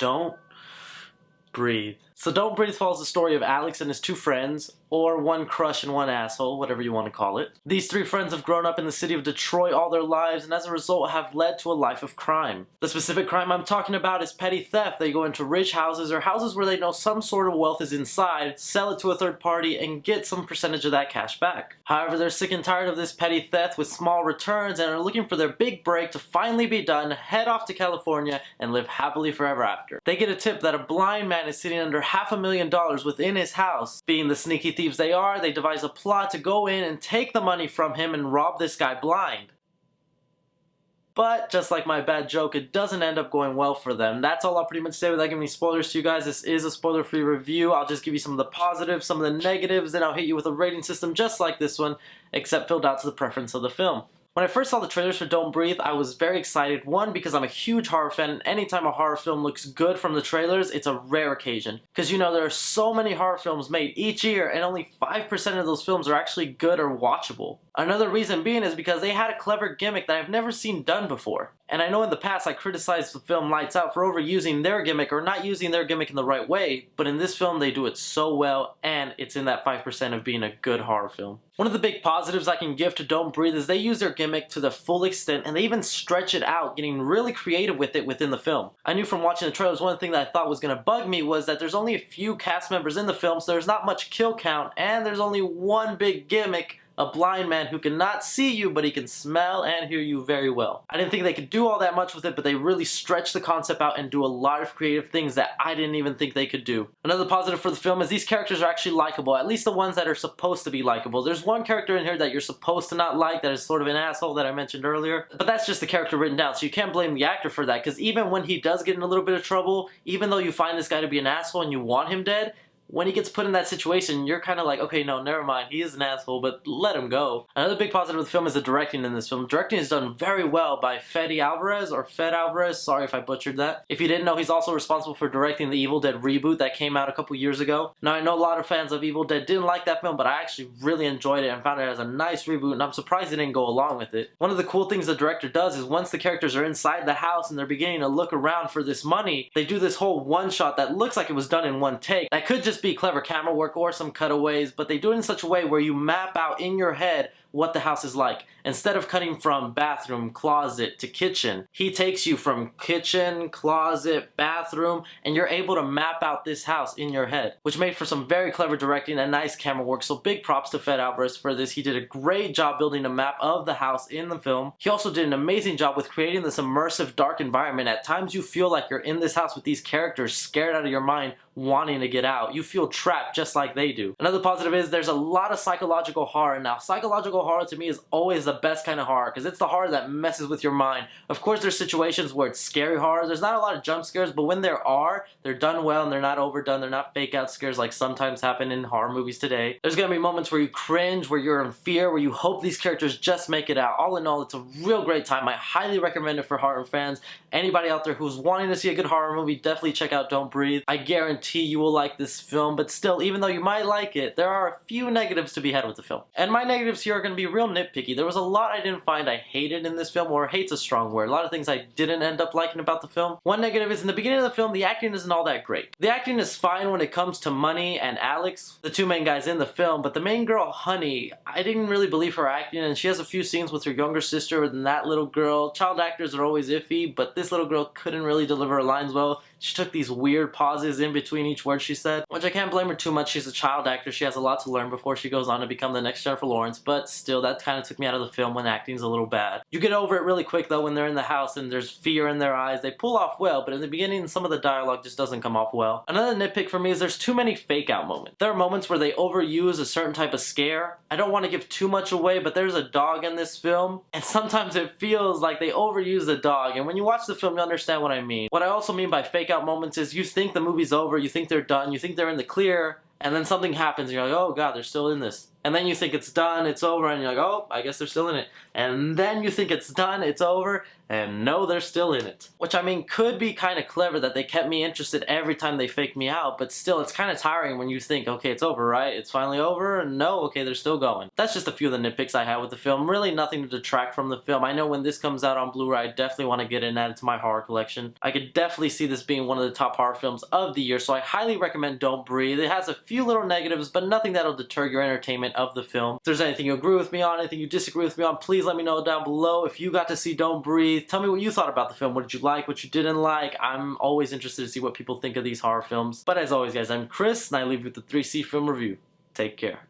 Don't breathe. So Don't Breathe follows the story of Alex and his two friends, or one crush and one asshole, whatever you want to call it. These three friends have grown up in the city of Detroit all their lives, and as a result have led to a life of crime. The specific crime I'm talking about is petty theft. They go into rich houses, or houses where they know some sort of wealth is inside, sell it to a third party, and get some percentage of that cash back. However, they're sick and tired of this petty theft with small returns, and are looking for their big break to finally be done, head off to California, and live happily forever after. They get a tip that a blind man is sitting under $500,000 within his house. Being the sneaky thieves they are, they devise a plot to go in and take the money from him and rob this guy blind. But, just like my bad joke, it doesn't end up going well for them. That's all I'll pretty much say without giving any spoilers to you guys. This is a spoiler-free review. I'll just give you some of the positives, some of the negatives, then I'll hit you with a rating system just like this one, except filled out to the preference of the film. When I first saw the trailers for Don't Breathe, I was very excited. One, because I'm a huge horror fan, and anytime a horror film looks good from the trailers, it's a rare occasion. Because you know, there are so many horror films made each year, and only 5% of those films are actually good or watchable. Another reason being is because they had a clever gimmick that I've never seen done before. And I know in the past I criticized the film Lights Out for overusing their gimmick or not using their gimmick in the right way, but in this film they do it so well, and it's in that 5% of being a good horror film. One of the big positives I can give to Don't Breathe is they use their gimmick to the full extent, and they even stretch it out, getting really creative with it within the film. I knew from watching the trailers one thing that I thought was going to bug me was that there's only a few cast members in the film, so there's not much kill count, and there's only one big gimmick: a blind man who cannot see you, but he can smell and hear you very well. I didn't think they could do all that much with it, but they really stretch the concept out and do a lot of creative things that I didn't even think they could do. Another positive for the film is these characters are actually likable, at least the ones that are supposed to be likable. There's one character in here that you're supposed to not like that is sort of an asshole that I mentioned earlier, but that's just the character written down, so you can't blame the actor for that, because even when he does get in a little bit of trouble, even though you find this guy to be an asshole and you want him dead, when he gets put in that situation, you're kind of like, okay, no, never mind, he is an asshole, but let him go. Another big positive of the film is the directing in this film. Directing is done very well by Fede Alvarez, or Fede Alvarez, sorry if I butchered that. If you didn't know, he's also responsible for directing the Evil Dead reboot that came out a couple years ago. Now, I know a lot of fans of Evil Dead didn't like that film, but I actually really enjoyed it and found it as a nice reboot, and I'm surprised they didn't go along with it. One of the cool things the director does is once the characters are inside the house and they're beginning to look around for this money, they do this whole one shot that looks like it was done in one take. That could just be clever camera work or some cutaways, but they do it in such a way where you map out in your head what the house is like. Instead of cutting from bathroom, closet to kitchen, he takes you from kitchen, closet, bathroom, and you're able to map out this house in your head, which made for some very clever directing and nice camera work, so big props to Fede Alvarez for this. He did a great job building a map of the house in the film. He also did an amazing job with creating this immersive dark environment. At times you feel like you're in this house with these characters scared out of your mind, wanting to get out. You feel trapped just like they do. Another positive is there's a lot of psychological horror. Now, psychological horror to me is always the best kind of horror, because it's the horror that messes with your mind. Of course, there's situations where it's scary horror. There's not a lot of jump scares, but when there are, they're done well and they're not overdone. They're not fake out scares like sometimes happen in horror movies today. There's gonna be moments where you cringe, where you're in fear, where you hope these characters just make it out. All in all, it's a real great time. I highly recommend it for horror fans. Anybody out there who's wanting to see a good horror movie, definitely check out Don't Breathe. I guarantee you will like this film, but still, even though you might like it, there are a few negatives to be had with the film. And my negatives here are going to be real nitpicky. There was a lot I didn't find I hated in this film, or hate's a strong word. A lot of things I didn't end up liking about the film. One negative is in the beginning of the film, the acting isn't all that great. The acting is fine when it comes to Money and Alex, the two main guys in the film, but the main girl, Honey, I didn't really believe her acting, and she has a few scenes with her younger sister and that little girl. Child actors are always iffy, but this little girl couldn't really deliver her lines well. She took these weird pauses in between each word she said, which I can't blame her too much. She's a child actor. She has a lot to learn before she goes on to become the next Jennifer Lawrence, but still, that kind of took me out of the film when acting's a little bad. You get over it really quick though when they're in the house and there's fear in their eyes. They pull off well, but in the beginning some of the dialogue just doesn't come off well. Another nitpick for me is there's too many fake out moments. There are moments where they overuse a certain type of scare. I don't want to give too much away, but there's a dog in this film, and sometimes it feels like they overuse the dog, and when you watch the film you understand what I mean. What I also mean by fake out moments is you think the movie's over, you think they're done, you think they're in the clear, and then something happens and you're like, oh god, they're still in this. And then you think it's done, it's over, and you're like, oh, I guess they're still in it. And then you think it's done, it's over, And no, they're still in it. Which, I mean, could be kind of clever that they kept me interested every time they faked me out, but still, it's kind of tiring when you think, okay, it's over, right? It's finally over, and no, okay, they're still going. That's just a few of the nitpicks I had with the film. Really nothing to detract from the film. I know when this comes out on Blu-ray, I definitely want to get it and add it to my horror collection. I could definitely see this being one of the top horror films of the year, so I highly recommend Don't Breathe. It has a few little negatives, but nothing that'll deter your entertainment of the film. If there's anything you agree with me on, anything you disagree with me on, please let me know down below. If you got to see Don't Breathe, tell me what you thought about the film. What did you like? What you didn't like? I'm always interested to see what people think of these horror films. But as always, guys, I'm Chris, and I leave you with the 3C Film Review. Take care.